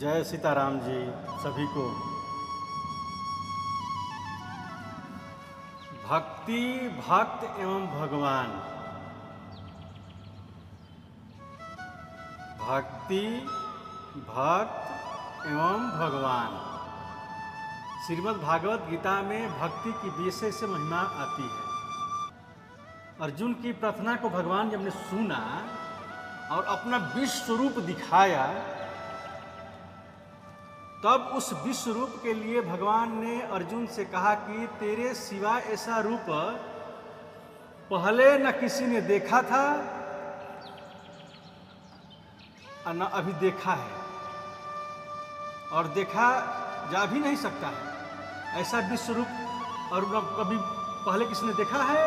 जय सीताराम जी सभी को। भक्ति, भक्त एवं भगवान। भक्ति, भक्त एवं भगवान। श्रीमद् भागवत गीता में भक्ति की विशेष महिमा आती है। अर्जुन की प्रार्थना को भगवान जब ने सुना और अपना विश्व स्वरूप दिखाया, तब उस विश्व रूप के लिए भगवान ने अर्जुन से कहा कि तेरे सिवा ऐसा रूप पहले न किसी ने देखा था और न अभी देखा है, और देखा जा भी नहीं सकता है। ऐसा विश्व रूप और न कभी पहले किसी ने देखा है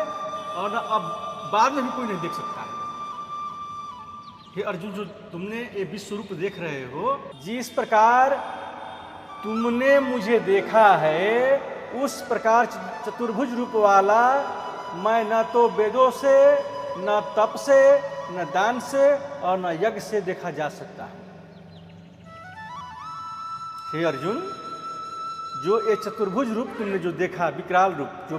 और न अब बाद में भी कोई नहीं देख सकता है। हे अर्जुन, जो तुमने ये विश्व रूप देख रहे हो, जिस प्रकार तुमने मुझे देखा है, उस प्रकार चतुर्भुज रूप वाला मैं न तो वेदों से, न तप से, न दान से और न यज्ञ से देखा जा सकता है। हे अर्जुन, जो ये चतुर्भुज रूप तुमने जो देखा, विकराल रूप, जो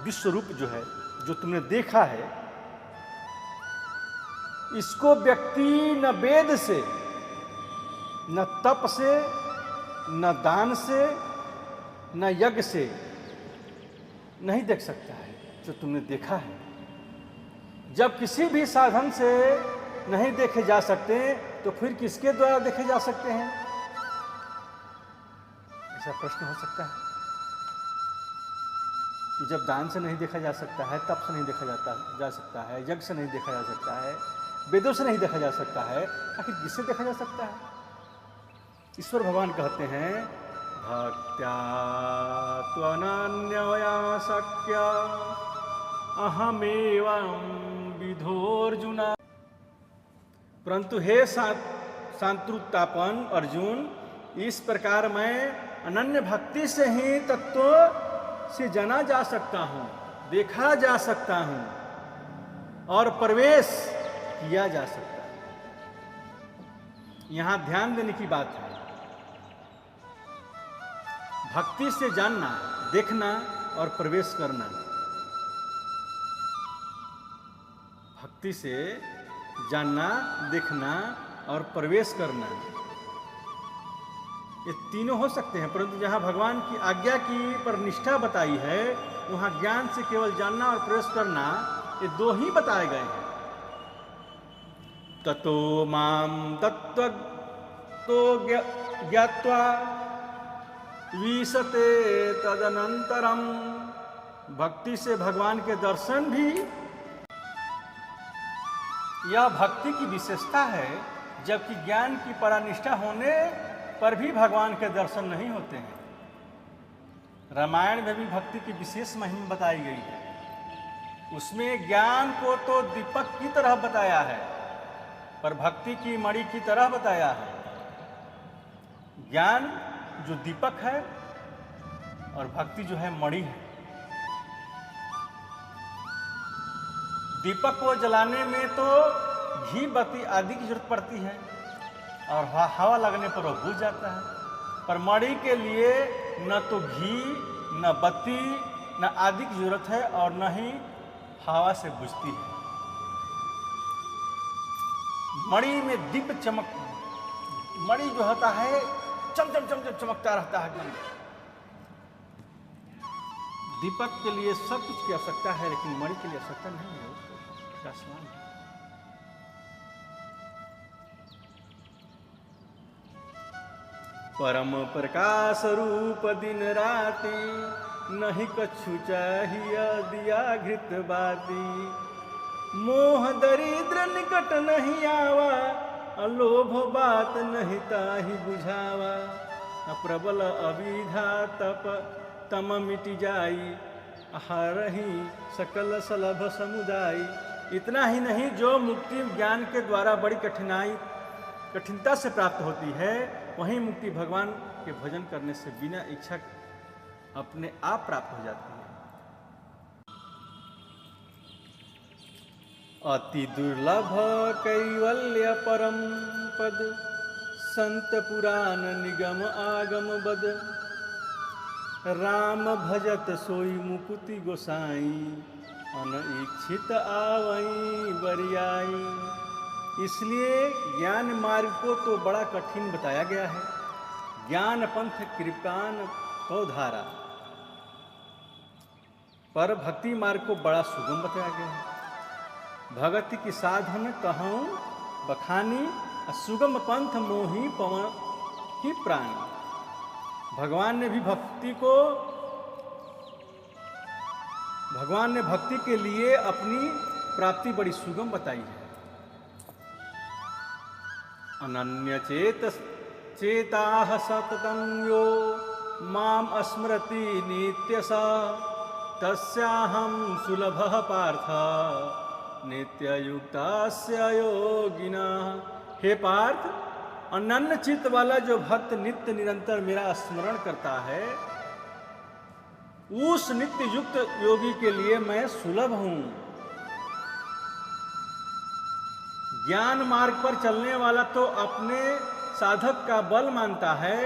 विश्व रूप जो है, जो तुमने देखा है, इसको व्यक्ति न वेद से, न तप से, न दान से, न यज्ञ से नहीं देख सकता है। जो तुमने देखा है, जब किसी भी साधन से नहीं देखे जा सकते, तो फिर किसके द्वारा देखे जा सकते हैं? ऐसा प्रश्न हो सकता है कि जब दान से नहीं देखा जा सकता है, तप से नहीं देखा जा सकता है, यज्ञ से नहीं देखा जा सकता है, वेदों से नहीं देखा जा सकता है, आखिर किससे देखा जा सकता है? ईश्वर भगवान कहते हैं, भक्त्या त्वनन्यया शक्य अहमेवं विधोर्जुन। परंतु हे शांतुतापन अर्जुन, इस प्रकार मैं अनन्य भक्ति से ही तत्व से जाना जा सकता हूँ, देखा जा सकता हूँ और प्रवेश किया जा सकता है। यहाँ ध्यान देने की बात है। भक्ति से जानना, देखना और प्रवेश करना। भक्ति से जानना, देखना और प्रवेश करना, ये तीनों हो सकते हैं। परंतु जहाँ भगवान की आज्ञा की पर निष्ठा बताई है, वहाँ ज्ञान से केवल जानना और प्रवेश करना, ये दो ही बताए गए हैं। ततो माम तत्त्वतो ज्ञात्वा विशते तदनंतरम। भक्ति से भगवान के दर्शन भी यह भक्ति की विशेषता है, जबकि ज्ञान की परानिष्ठा होने पर भी भगवान के दर्शन नहीं होते हैं। रामायण में भी भक्ति की विशेष महिमा बताई गई है। उसमें ज्ञान को तो दीपक की तरह बताया है, पर भक्ति की मणि की तरह बताया है। ज्ञान जो दीपक है और भक्ति जो है मणि है। दीपक को जलाने में तो घी, बत्ती आदि की जरूरत पड़ती है और हवा लगने पर वो बुझ जाता है। पर मणि के लिए न तो घी, न बत्ती, न आदि की जरूरत है और न ही हवा से बुझती है। मणि में दीप चमक, मणि जो होता है चम चम चम चम चमकता रहता है। दीपक के लिए सब कुछ की आवश्यकता है, लेकिन मणि के लिए आवश्यकता नहीं है। उसका समान है। परम प्रकाश रूप दिन राति, नहीं कछु चाहिए दिया घृत बाती। मोह दरिद्र निकट नहीं आवा, अलोभ बात नहीं ताहि बुझावा। प्रबल अविधा तप तम मिट जाई, हरहि सकल सलभ समुदाई। इतना ही नहीं, जो मुक्ति ज्ञान के द्वारा बड़ी कठिनता से प्राप्त होती है, वही मुक्ति भगवान के भजन करने से बिना इच्छा अपने आप प्राप्त हो जाती है। अति दुर्लभ कैवल्य परम पद, संत पुराण निगम आगम बद, राम भजत सोई मुकुति गोसाई, अनइच्छित आवई बरियाई। इसलिए ज्ञान मार्ग को तो बड़ा कठिन बताया गया है, ज्ञान पंथ कृपान कौधारा, पर भक्ति मार्ग को बड़ा सुगम बताया गया है। भगति की साधन कहूँ बखानी, सुगम पंथ मोही पवन की प्राणी। भगवान ने भी भगवान ने भक्ति के लिए अपनी प्राप्ति बड़ी सुगम बताई है। अनन्य चेताः सततं यो माम स्मरति नित्यसा, तस्याहं सुलभः पार्थ नित्ययुक्तास्य योगिनः। हे पार्थ, अनन्य चित्त वाला जो भक्त नित्य निरंतर मेरा स्मरण करता है, उस नित्य युक्त योगी के लिए मैं सुलभ हूं। ज्ञान मार्ग पर चलने वाला तो अपने साधक का बल मानता है,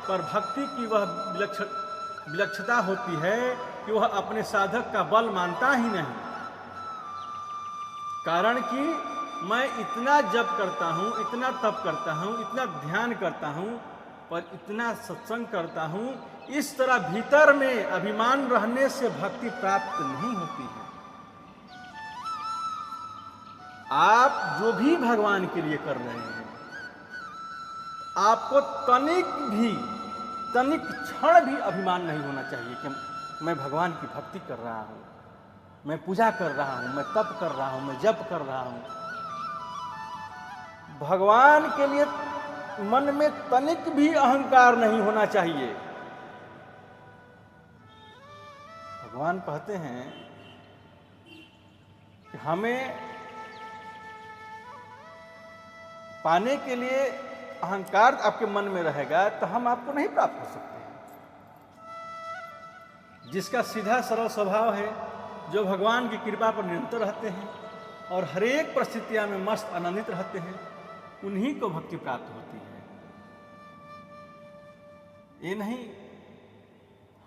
पर भक्ति की वह विलक्षणता होती है कि वह अपने साधक का बल मानता ही नहीं। कारण कि मैं इतना जप करता हूँ, इतना तप करता हूँ, इतना ध्यान करता हूँ, पर इतना सत्संग करता हूँ, इस तरह भीतर में अभिमान रहने से भक्ति प्राप्त नहीं होती है। आप जो भी भगवान के लिए कर रहे हैं, आपको तनिक क्षण भी अभिमान नहीं होना चाहिए कि मैं भगवान की भक्ति कर रहा हूँ, मैं पूजा कर रहा हूँ, मैं तप कर रहा हूँ, मैं जप कर रहा हूँ। भगवान के लिए मन में तनिक भी अहंकार नहीं होना चाहिए। भगवान कहते हैं कि हमें पाने के लिए अहंकार आपके मन में रहेगा तो हम आपको नहीं प्राप्त हो सकते। जिसका सीधा सरल स्वभाव है, जो भगवान की कृपा पर निरंतर रहते हैं और हर एक परिस्थितियां में मस्त आनंदित रहते हैं, उन्हीं को भक्ति प्राप्त होती है। ये नहीं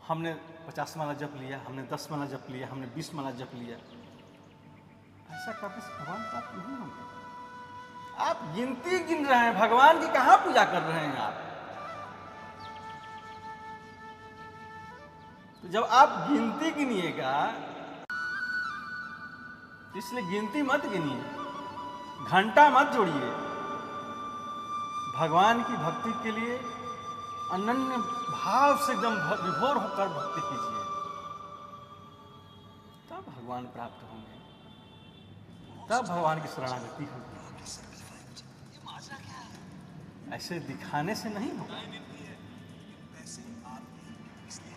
हमने 50 माला जप लिया, हमने 10 माला जप लिया, हमने 20 माला जप लिया, ऐसा करने से भगवान प्राप्त नहीं होंगे। आप गिनती गिन रहे हैं, भगवान की कहां पूजा कर रहे हैं आप? तो जब आप गिनती गिनिएगा, इसलिए गिनती मत गिनिए, घंटा मत जोड़िए। भगवान की भक्ति के लिए अनन्य भाव से एकदम विभोर होकर भक्ति कीजिए, तब भगवान प्राप्त होंगे, तब भगवान की शरणागति होगी। ऐसे दिखाने से नहीं होगा।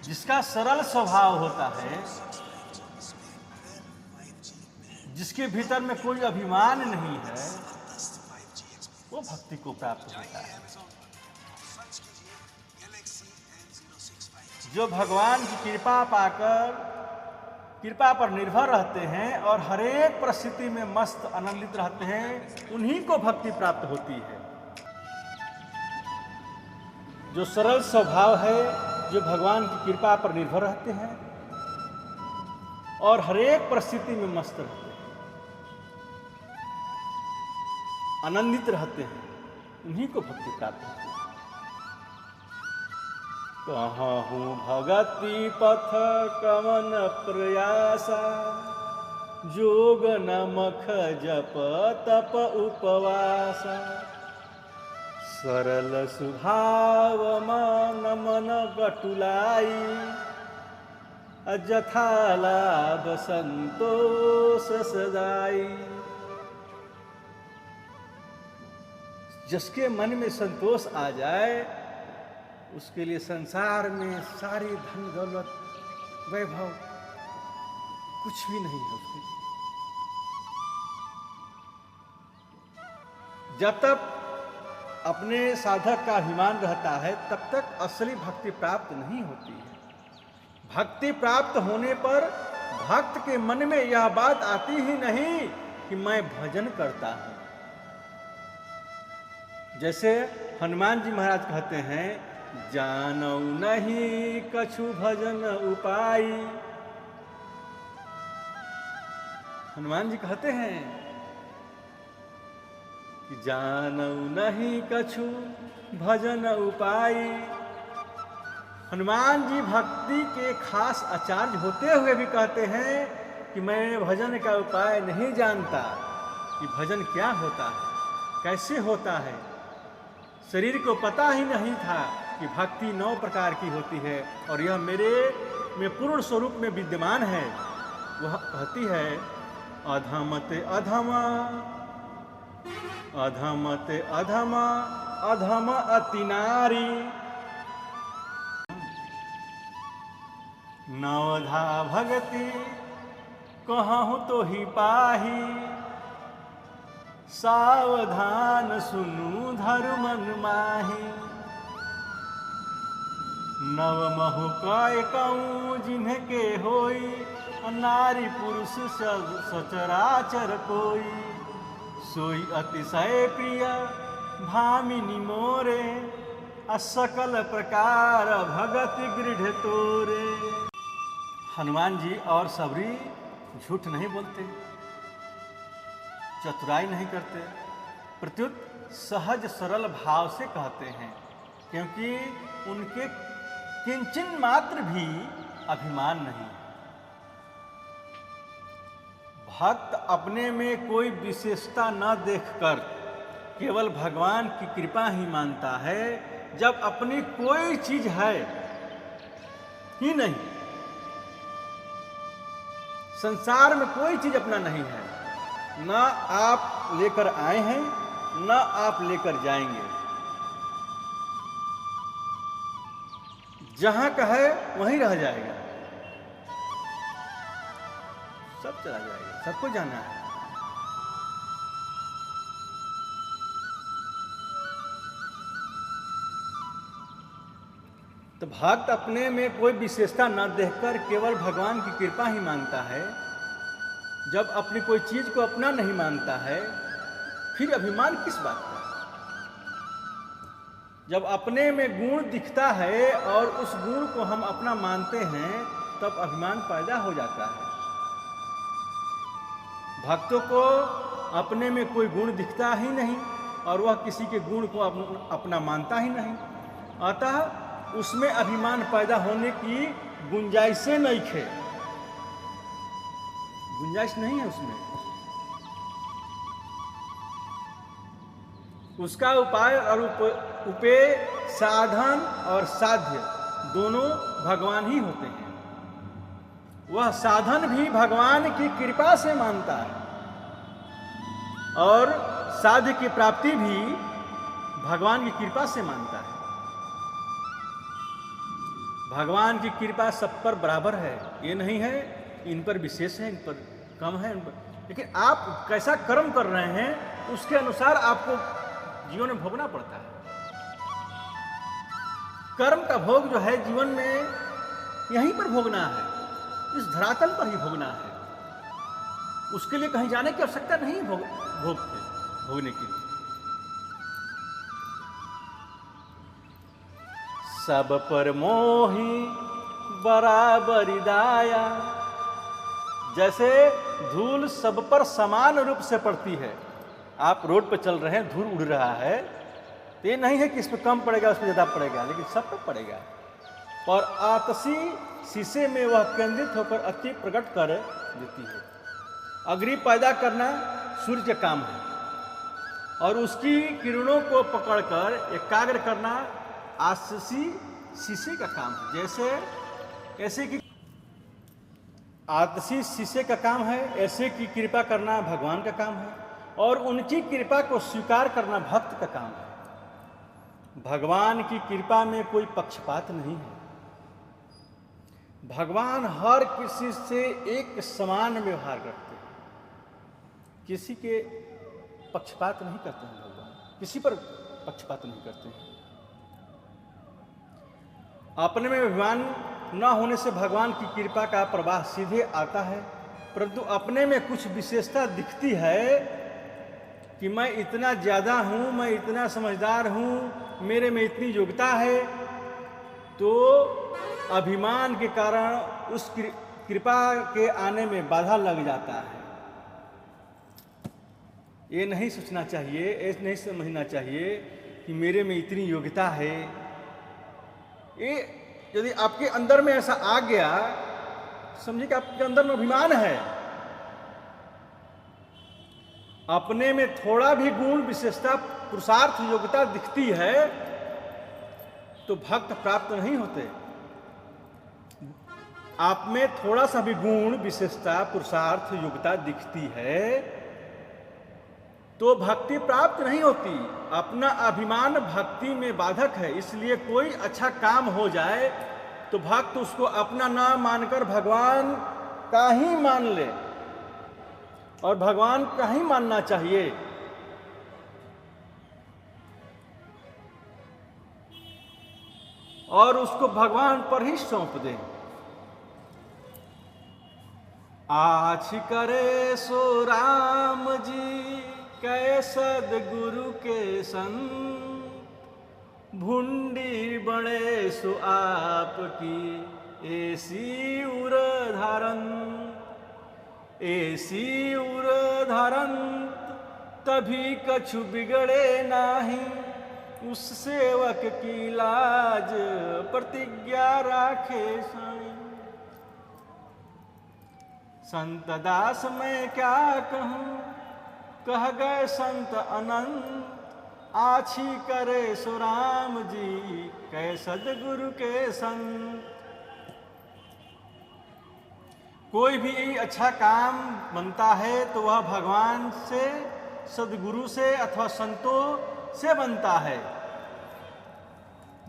जिसका सरल स्वभाव होता है, जिसके भीतर में कोई अभिमान नहीं है, वो भक्ति को प्राप्त होता है। जो भगवान की कृपा पाकर कृपा पर निर्भर रहते हैं और हर एक परिस्थिति में मस्त आनंदित रहते हैं, उन्हीं को भक्ति प्राप्त होती है। जो सरल स्वभाव है, जो भगवान की कृपा पर निर्भर रहते हैं और हर एक परिस्थिति में मस्त रहते हैं, आनंदित रहते हैं, उन्हीं को भक्ति प्राप्त होती है। कहूँ भगति पथ कमन प्रयासा, जोग नमख जप तप उपवासा, सरल स्वभाव मन मन बटुलाई, अजथा लाभ संतोष सदाई। जिसके मन में संतोष आ जाए, उसके लिए संसार में सारी धन दौलत वैभव कुछ भी नहीं है उसके लिए। जब तक अपने साधक का अभिमान रहता है, तब तक असली भक्ति प्राप्त नहीं होती है। भक्ति प्राप्त होने पर भक्त के मन में यह बात आती ही नहीं कि मैं भजन करता हूं, जैसे हनुमान जी महाराज कहते हैं, जानौ नहीं कछु भजन उपाय। हनुमान जी कहते हैं कि जानौ नहीं कछु भजन उपाय। हनुमान जी भक्ति के खास आचार्य होते हुए भी कहते हैं कि मैं भजन का उपाय नहीं जानता कि भजन क्या होता है, कैसे होता है। शरीर को पता ही नहीं था कि भक्ति 9 प्रकार की होती है और यह मेरे में पूर्ण स्वरूप में विद्यमान है। वह कहती है, अधमते अधमा अधमते अधमा अधम अति नारी, नवधा भगति कहूँ तो ही पाही। सावधान सुनु धरु मन माही, नव महु कय कहूँ जिनके होई। नारी पुरुष सचराचर कोई, सोई अतिशय प्रिय भामिनी मोरे। असकल प्रकार भगत गृढ़ तोरे। हनुमान जी और सबरी झूठ नहीं बोलते, चतुराई नहीं करते, प्रत्युत सहज सरल भाव से कहते हैं, क्योंकि उनके किंचन मात्र भी अभिमान नहीं। भक्त अपने में कोई विशेषता न देखकर केवल भगवान की कृपा ही मानता है। जब अपनी कोई चीज है ही नहीं, संसार में कोई चीज अपना नहीं है, न आप लेकर आए हैं न आप लेकर जाएंगे। जहां का है वहीं रह जाएगा, सब चला जाएगा, सबको जाना है। तो भक्त अपने में कोई विशेषता न देखकर केवल भगवान की कृपा ही मानता है। जब अपनी कोई चीज को अपना नहीं मानता है, फिर अभिमान किस बात का। जब अपने में गुण दिखता है और उस गुण को हम अपना मानते हैं, तब अभिमान पैदा हो जाता है। भक्तों को अपने में कोई गुण दिखता ही नहीं और वह किसी के गुण को अपना मानता ही नहीं, अतः उसमें अभिमान पैदा होने की गुंजाइश नहीं है, गुंजाइश नहीं है उसमें। उसका उपाय और उपेय, साधन और साध्य दोनों भगवान ही होते हैं। वह साधन भी भगवान की कृपा से मानता है और साध्य की प्राप्ति भी भगवान की कृपा से मानता है। भगवान की कृपा सब पर बराबर है, ये नहीं है इन पर विशेष है, इन पर कम है, लेकिन आप कैसा कर्म कर रहे हैं उसके अनुसार आपको जीवन में भोगना पड़ता है। कर्म का भोग जो है जीवन में यहीं पर भोगना है, इस धरातल पर ही भोगना है। उसके लिए कहीं जाने की आवश्यकता नहीं भोगने की। सब पर मोही बराबरी दाया, जैसे धूल सब पर समान रूप से पड़ती है। आप रोड पर चल रहे हैं, धूल उड़ रहा है, तो ये नहीं है कि इस पर कम पड़ेगा उस पर ज़्यादा पड़ेगा, लेकिन सब पर पड़ेगा। और आतशी शीशे में वह केंद्रित होकर अति प्रकट कर देती है। अग्नि पैदा करना सूर्य का काम है और उसकी किरणों को पकड़कर एकाग्र करना आतशी शीशे का काम है। ऐसे कि आतशी शीशे का काम है, ऐसे की कृपा करना भगवान का काम है और उनकी कृपा को स्वीकार करना भक्त का काम है। भगवान की कृपा में कोई पक्षपात नहीं है। भगवान हर किसी से एक समान व्यवहार करते हैं, किसी के पक्षपात नहीं करते हैं। भगवान किसी पर पक्षपात नहीं करते हैं। अपने में अभिमान न होने से भगवान की कृपा का प्रवाह सीधे आता है, परंतु अपने में कुछ विशेषता दिखती है कि मैं इतना ज़्यादा हूँ, मैं इतना समझदार हूँ, मेरे में इतनी योग्यता है, तो अभिमान के कारण उस कृपा के आने में बाधा लग जाता है। ये नहीं सोचना चाहिए, ऐसे नहीं समझना चाहिए कि मेरे में इतनी योग्यता है। ये यदि आपके अंदर में ऐसा आ गया, समझिए कि आपके अंदर में अभिमान है, अपने में थोड़ा भी गुण, विशेषता, पुरुषार्थ, योग्यता दिखती है तो भक्त प्राप्त नहीं होते। आप में थोड़ा सा भी गुण, विशेषता, पुरुषार्थ, योग्यता दिखती है तो भक्ति प्राप्त नहीं होती। अपना अभिमान भक्ति में बाधक है। इसलिए कोई अच्छा काम हो जाए तो भक्त उसको अपना ना मानकर भगवान का ही मान ले, और भगवान का ही मानना चाहिए। और उसको भगवान पर ही सौंप दे। आछ करे सो राम जी कै सदगुरु के संग, भुंडी बड़े सो आपकी ऐसी उर धारन, ऐसी उर धारन तभी कछु बिगड़े नाही, उस सेवक की लाज प्रतिज्ञा राखे साईं। संत दास मैं क्या कहूँ, कह गए संत अनंत, आछी करे सो राम जी कै सदगुरु के संग। कोई भी अच्छा काम बनता है तो वह भगवान से, सदगुरु से अथवा संतों से बनता है।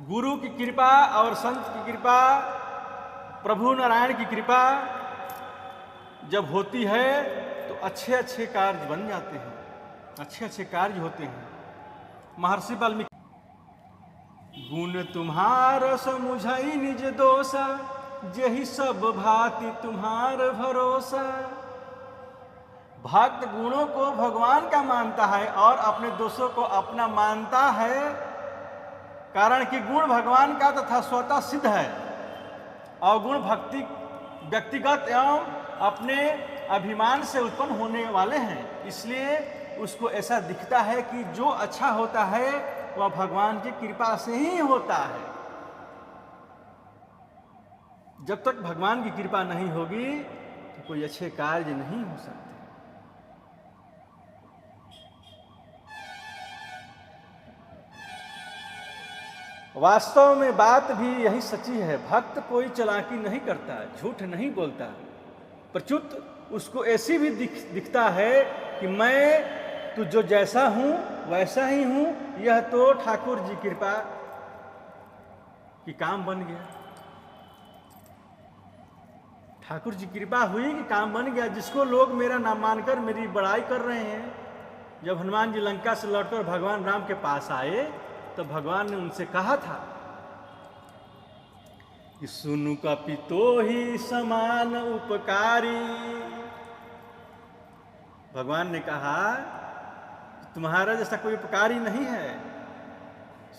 गुरु की कृपा और संत की कृपा, प्रभु नारायण की कृपा जब होती है तो अच्छे अच्छे कार्य बन जाते हैं, अच्छे अच्छे कार्य होते हैं। महर्षि वाल्मीकि, गुण तुम्हार समुझई निज दोषा, यही सब भांति तुम्हार भरोसा। भक्त गुणों को भगवान का मानता है और अपने दोषों को अपना मानता है, कारण कि गुण भगवान का तथा स्वतः सिद्ध है, और गुण भक्ति व्यक्तिगत एवं अपने अभिमान से उत्पन्न होने वाले हैं। इसलिए उसको ऐसा दिखता है कि जो अच्छा होता है वह भगवान की कृपा से ही होता है। जब तक भगवान की कृपा नहीं होगी तो कोई अच्छे कार्य नहीं हो सकते। वास्तव में बात भी यही सच्ची है। भक्त कोई चालाकी नहीं करता, झूठ नहीं बोलता, प्रत्युत उसको ऐसी भी दिखता है कि मैं तो जो जैसा हूं वैसा ही हूं, यह तो ठाकुर जी कृपा की काम बन गया। ठाकुर जी कृपा हुई कि काम बन गया। जिसको लोग मेरा नाम मानकर मेरी बड़ाई कर रहे हैं, जब हनुमान जी लंका से लौटकर भगवान राम के पास आए तो भगवान ने उनसे कहा था कि सुनु कपितो ही समान उपकारी। भगवान ने कहा तुम्हारा जैसा कोई उपकारी नहीं है।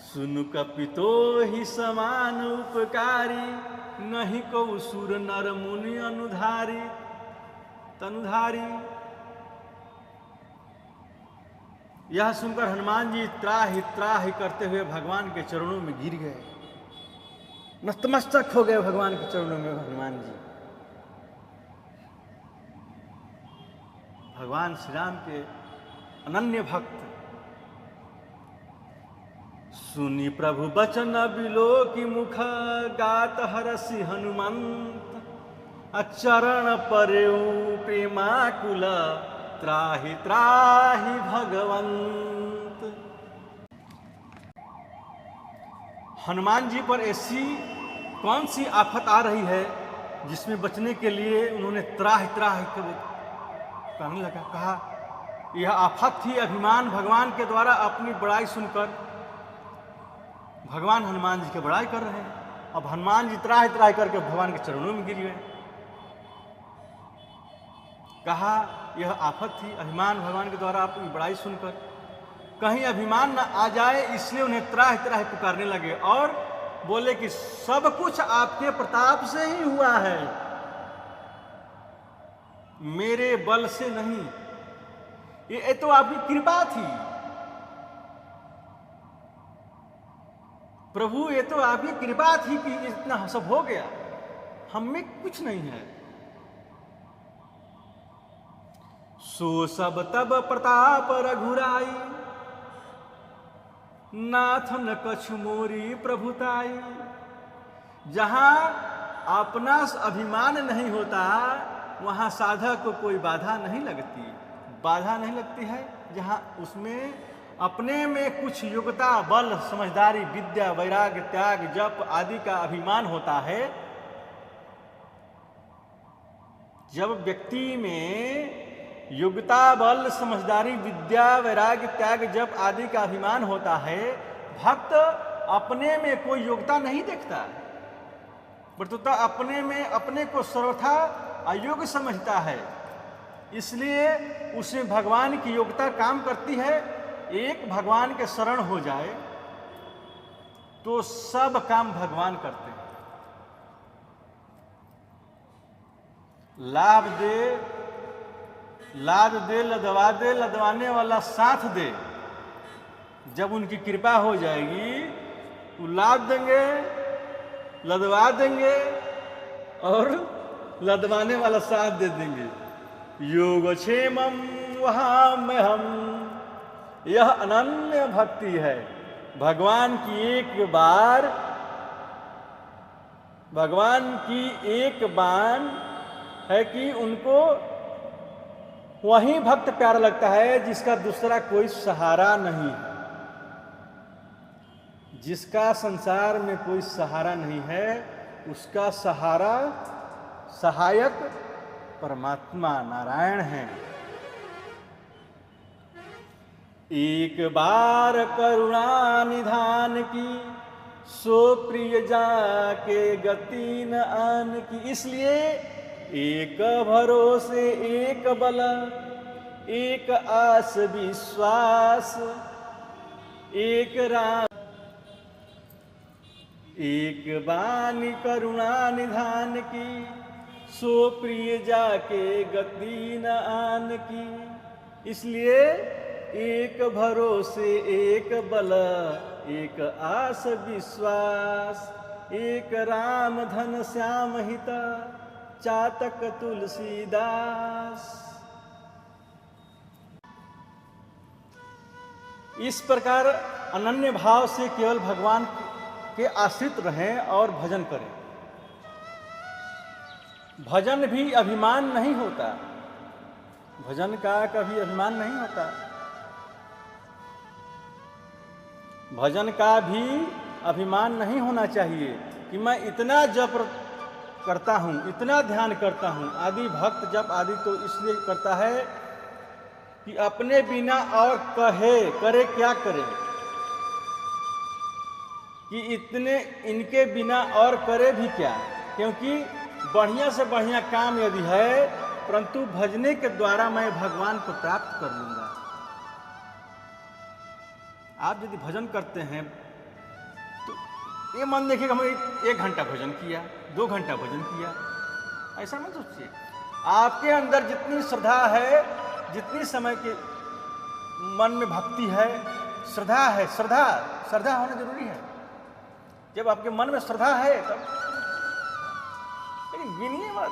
सुनु कपितो ही समान उपकारी, नहीं को सुर नर मुनि अनुधारी तनुधारी। यह सुनकर हनुमान जी त्राहि करते हुए भगवान के चरणों में गिर गए, नतमस्तक हो गए भगवान के चरणों में हनुमान जी। भगवान श्री राम के अनन्य भक्त। सुनी प्रभु बचन बिलो की मुख, गात हरसि हनुमंत, अचरण पर्यु प्रेमाकुल, त्राहि त्राहि भगवंत। हनुमान जी पर ऐसी कौन सी आफत आ रही है जिसमें बचने के लिए उन्होंने त्राहि त्राहि कहने लगा। कहा यह आफत थी अभिमान। भगवान के द्वारा अपनी बड़ाई सुनकर भगवान हनुमान जी की बड़ाई कर रहे हैं। अब हनुमान जी त्राहि त्राहि करके भगवान के चरणों में गिर गए। कहा यह आफत थी अभिमान, भगवान के द्वारा अपनी बड़ाई सुनकर। कहीं अभिमान न आ जाए, इसलिए उन्हें त्राह त्राह पुकारने लगे और बोले कि सब कुछ आपके प्रताप से ही हुआ है, मेरे बल से नहीं। ये तो आपकी कृपा थी प्रभु, ये तो आपकी कृपा थी कि इतना सब हो गया, हम में कुछ नहीं है। सो सब तब प्रताप रघुराई, नाथ न कछु मोरी प्रभुताई। जहां अपना अभिमान नहीं होता वहां साधक को कोई बाधा नहीं लगती। बाधा नहीं लगती है जहां उसमें अपने में कुछ योग्यता, बल, समझदारी, विद्या, वैराग्य, त्याग, जप आदि का अभिमान होता है। जब व्यक्ति में योग्यता, बल, समझदारी, विद्या, वैराग्य, त्याग, जप आदि का अभिमान होता है, भक्त अपने में कोई योग्यता नहीं देखता, परंतु अपने में अपने को सर्वथा अयोग्य समझता है। इसलिए उसमें भगवान की योग्यता काम करती है। एक भगवान के शरण हो जाए तो सब काम भगवान करते हैं। लाभ दे, लाद दे, लदवा दे, लदवाने वाला साथ दे। जब उनकी कृपा हो जाएगी तो लाद देंगे, लदवा देंगे और लदवाने वाला साथ दे देंगे। योगक्षेमम वहां में हम, यह अनन्य भक्ति है। भगवान की एक बान है कि उनको वही भक्त प्यारा लगता है जिसका दूसरा कोई सहारा नहीं है, जिसका संसार में कोई सहारा नहीं है, उसका सहारा, सहायक परमात्मा नारायण है। एक बार करुणा निधान की, सो प्रिय जाके गति न आन की। इसलिए एक भरोसे एक बल, एक आस विश्वास, एक राम, एक बानी करुणा निधान की, सो प्रिय जाके गति न आन की। इसलिए एक भरोसे एक बल, एक आस विश्वास, एक राम धन श्याम हित, चातक तुलसीदास। इस प्रकार अनन्य भाव से केवल भगवान के आश्रित रहें और भजन करें। भजन भी अभिमान नहीं होता, भजन का कभी अभिमान नहीं होता। भजन का भी अभिमान नहीं होना चाहिए कि मैं इतना जप करता हूँ, इतना ध्यान करता हूँ। आदि भक्त जप आदि तो इसलिए करता है कि अपने बिना और करे क्या करे, कि इतने इनके बिना और करे भी क्या। क्योंकि बढ़िया से बढ़िया काम यदि है, परंतु भजने के द्वारा मैं भगवान को प्राप्त कर लूंगा। आप यदि भजन करते हैं तो ये मन देखिए कि हमने 1 घंटा भजन किया, 2 घंटा भजन किया, ऐसा मत सोचिए। आपके अंदर जितनी श्रद्धा है, जितनी समय के मन में भक्ति है, श्रद्धा है, श्रद्धा होना जरूरी है। जब आपके मन में श्रद्धा है तब गिनिए मत,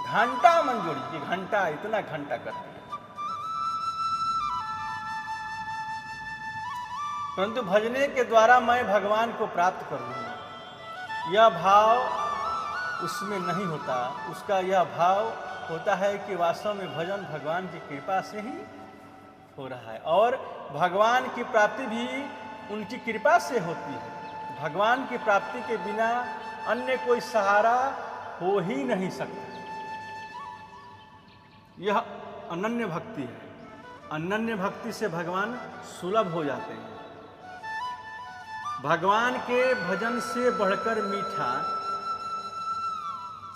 घंटा मन जोड़िए, घंटा, इतना घंटा करते हैं। परंतु भजने के द्वारा मैं भगवान को प्राप्त कर लूंगा, यह भाव उसमें नहीं होता। उसका यह भाव होता है कि वास्तव में भजन भगवान की कृपा से ही हो रहा है, और भगवान की प्राप्ति भी उनकी कृपा से होती है। भगवान की प्राप्ति के बिना अन्य कोई सहारा हो ही नहीं सकता। यह अनन्य भक्ति है। अनन्य भक्ति से भगवान सुलभ हो जाते हैं। भगवान के भजन से बढ़कर मीठा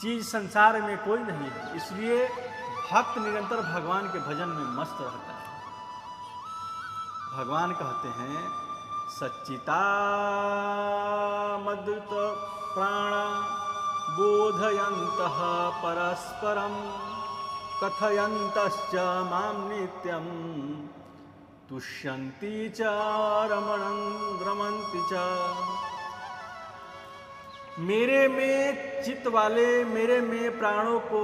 चीज संसार में कोई नहीं है। इसलिए भक्त निरंतर भगवान के भजन में मस्त रहता है। भगवान कहते हैं सच्चिता मद्युत प्राणा बोधयन्तः परस्परं कथयन्तश्च मां नित्यं तुष्यन्ति च रमन्ति च। मेरे में चित्त वाले, मेरे में प्राणों को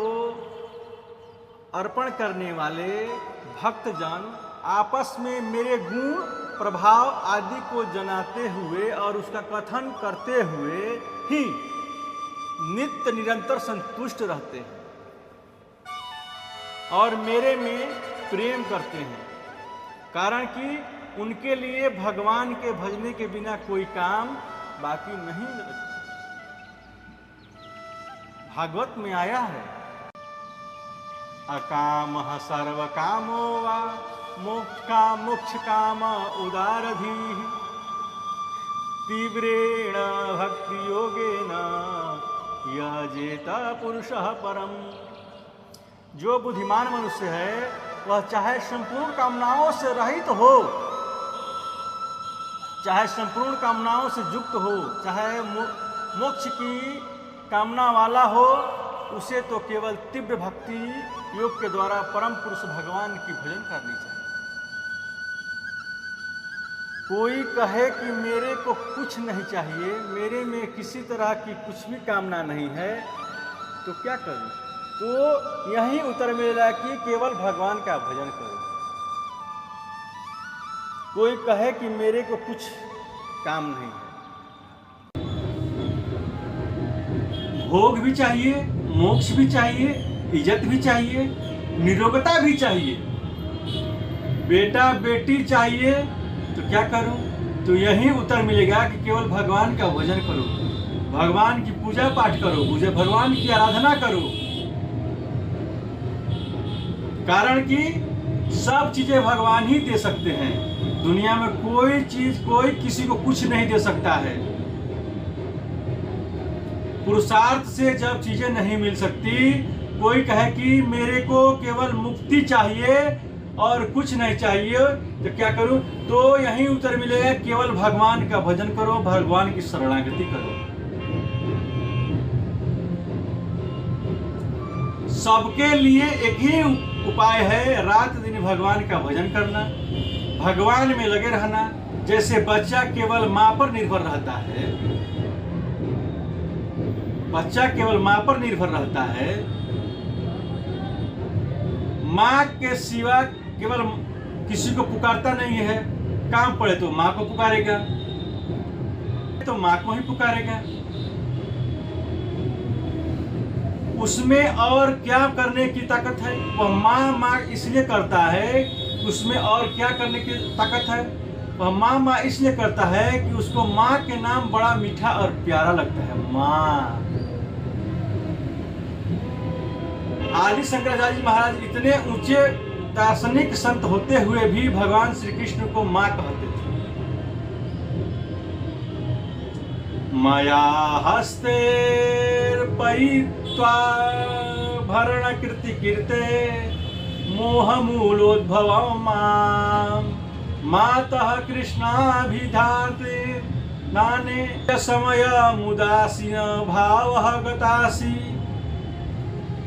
अर्पण करने वाले भक्तजन आपस में मेरे गुण प्रभाव आदि को जनाते हुए और उसका कथन करते हुए ही नित्य निरंतर संतुष्ट रहते हैं और मेरे में प्रेम करते हैं, कारण कि उनके लिए भगवान के भजने के बिना कोई काम बाकी नहीं लगता। भागवत में आया है अकामः सर्व कामो वा मोक्ष काम उदारधीः तीव्रेण भक्ति योगेन यजेत पुरुषः परम। जो बुद्धिमान मनुष्य है वह चाहे संपूर्ण कामनाओं से रहित हो, चाहे संपूर्ण कामनाओं से युक्त हो, चाहे मोक्ष की कामना वाला हो, उसे तो केवल तीव्र भक्ति योग के द्वारा परम पुरुष भगवान की भजन करनी चाहिए। कोई कहे कि मेरे को कुछ नहीं चाहिए, मेरे में किसी तरह की कुछ भी कामना नहीं है, तो क्या करूं? तो यही उत्तर मिलेगा कि केवल भगवान का भजन करो। कोई कहे कि मेरे को कुछ काम नहीं है, भोग भी चाहिए, मोक्ष भी चाहिए, इज्जत भी चाहिए, निरोगता भी चाहिए, बेटा बेटी चाहिए, तो क्या करूं? तो यही उत्तर मिलेगा कि केवल भगवान का भजन करो, भगवान की पूजा पाठ करो, मुझे भगवान की आराधना करो। कारण कि सब चीजें भगवान ही दे सकते हैं। दुनिया में कोई चीज कोई किसी को कुछ नहीं दे सकता है। पुरुषार्थ से जब चीजें नहीं मिल सकती, कोई कहे कि मेरे को केवल मुक्ति चाहिए और कुछ नहीं चाहिए, तो क्या करूं? तो यही उत्तर मिलेगा केवल भगवान का भजन करो, भगवान की शरणागति करो। सबके लिए एक ही उपाय है, रात दिन भगवान का भजन करना, भगवान में लगे रहना। जैसे बच्चा केवल माँ पर निर्भर रहता है, बच्चा केवल माँ पर निर्भर रहता है, माँ के सिवा केवल किसी को पुकारता नहीं है। काम पड़े तो माँ को पुकारेगा, तो माँ को ही पुकारेगा। उसमें और क्या करने की ताकत है? वह माँ इसलिए करता है, उसमें और क्या करने की ताकत है? वह माँ इसलिए करता है कि उसको माँ के नाम बड़ा मीठा और प्यारा लगता है, माँ। आदि शंकराचार्य जी महाराज इतने ऊंचे दार्शनिक संत होते हुए भी भगवान श्री कृष्ण को माँ कहते थे। माया हस्तेर पयित्वा भरण कृति कीर्ते मोह मूलोद्भवं मां मातः कृष्णाभिधाते नाने समय मुदासीन भावः गतासि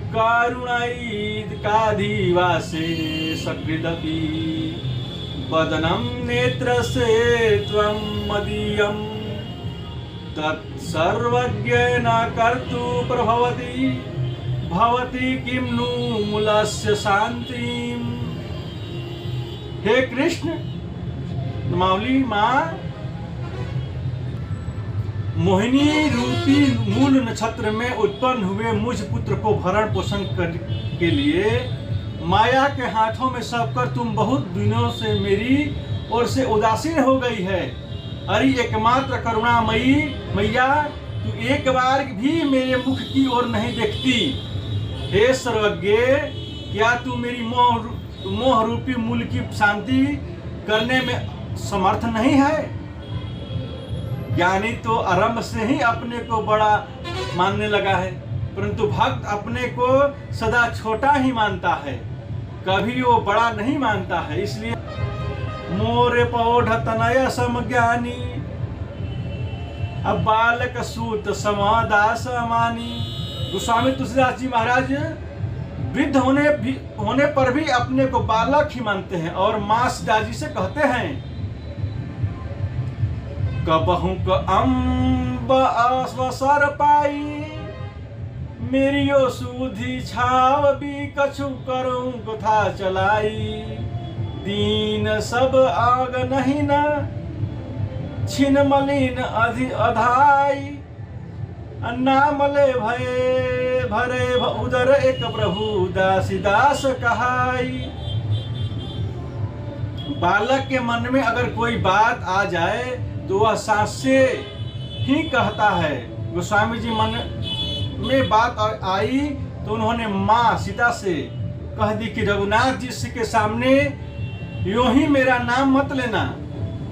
कारुणाईद काधिवासे सकृदपि वदनं नेत्रसे त्वं मदीयं तत्सर्वज्ञेन कर्तु प्रभवति भवति किं नु मूलस्य शांतिं। हे कृष्ण, मावली माँ, मोहिनी रूपी मूल नक्षत्र में उत्पन्न हुए मुझ पुत्र को भरण पोषण के लिए माया के हाथों में सौंपकर तुम बहुत दिनों से मेरी ओर से उदासीन हो गई है। अरे एकमात्र करुणामयी मैया, तू एक बार भी मेरे मुख की ओर नहीं देखती। हे सर्वज्ञ, क्या तू मेरी मोह रूपी मूल की शांति करने में समर्थ नहीं है? ज्ञानी तो आरंभ से ही अपने को बड़ा मानने लगा है, परंतु भक्त अपने को सदा छोटा ही मानता है, कभी वो बड़ा नहीं मानता है। इसलिए मोरे पौढ़ तनय समज्ञानी, अब बालक सूत समादास अमानी। गोस्वामी तुलसीदास जी महाराज वृद्ध होने पर भी अपने को बालक ही मानते हैं और मां सीता जी से कहते हैं, कबहू क अम्ब अवसर पाई, मेरियो सूधी छाव भी कछु करूं कथा चलाई। दीन सब आग नहीं न छिन मलिन अधाई, अन्नामले भरे उदर एक प्रभु दासी दास कहाई। बालक के मन में अगर कोई बात आ जाए तो वह सास से ही कहता है। गोस्वामी जी मन में बात आई तो उन्होंने माँ सीता से कह दी कि रघुनाथ जी के सामने यूं ही मेरा नाम मत लेना।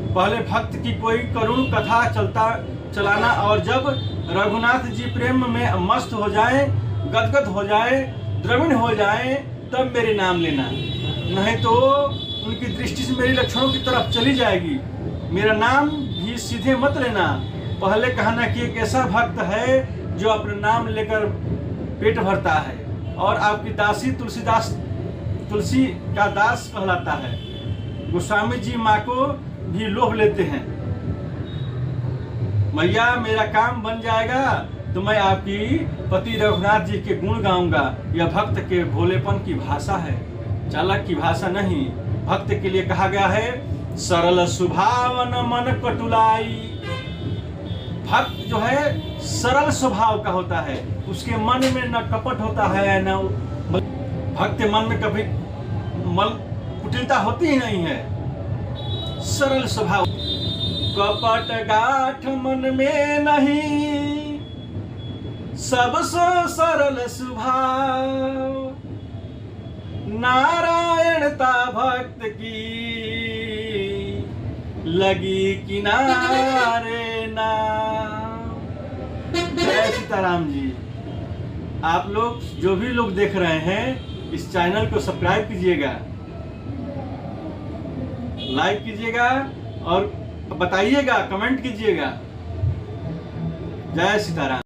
पहले भक्त की कोई करुण कथा चलाना, और जब रघुनाथ जी प्रेम में मस्त हो जाए, गदगद हो जाए, द्रविण हो जाए, तब मेरे नाम लेना, नहीं तो उनकी दृष्टि से मेरी लक्षणों की तरफ चली जाएगी। मेरा नाम भी सीधे मत लेना। पहले कहना कि एक ऐसा भक्त है जो अपना नाम लेकर पेट भरता है और आपकी दासी तुलसी का दास कहलाता है। गोस्वामी जी माँ को भी लोभ लेते हैं, मैया मेरा काम बन जाएगा तो मैं आपकी पति रघुनाथ जी के गुण गाऊंगा। यह भक्त के भोलेपन की भाषा है, चालक की भाषा नहीं। भक्त के लिए कहा गया है, सरल सुभावन मन कटुलाई। भक्त जो है सरल स्वभाव का होता है, उसके मन में न कपट होता है, न भक्त के मन में कभी कुटिलता होती ही नहीं है। सरल स्वभाव, कपट गाठ मन में नहीं, सबसे सरल स्वभाव। नारायणता भक्त की लगी किनारे नाम। जय सीताराम जी। आप लोग जो भी लोग देख रहे हैं इस चैनल को सब्सक्राइब कीजिएगा, लाइक कीजिएगा और बताइएगा, कमेंट कीजिएगा। जय सीताराम।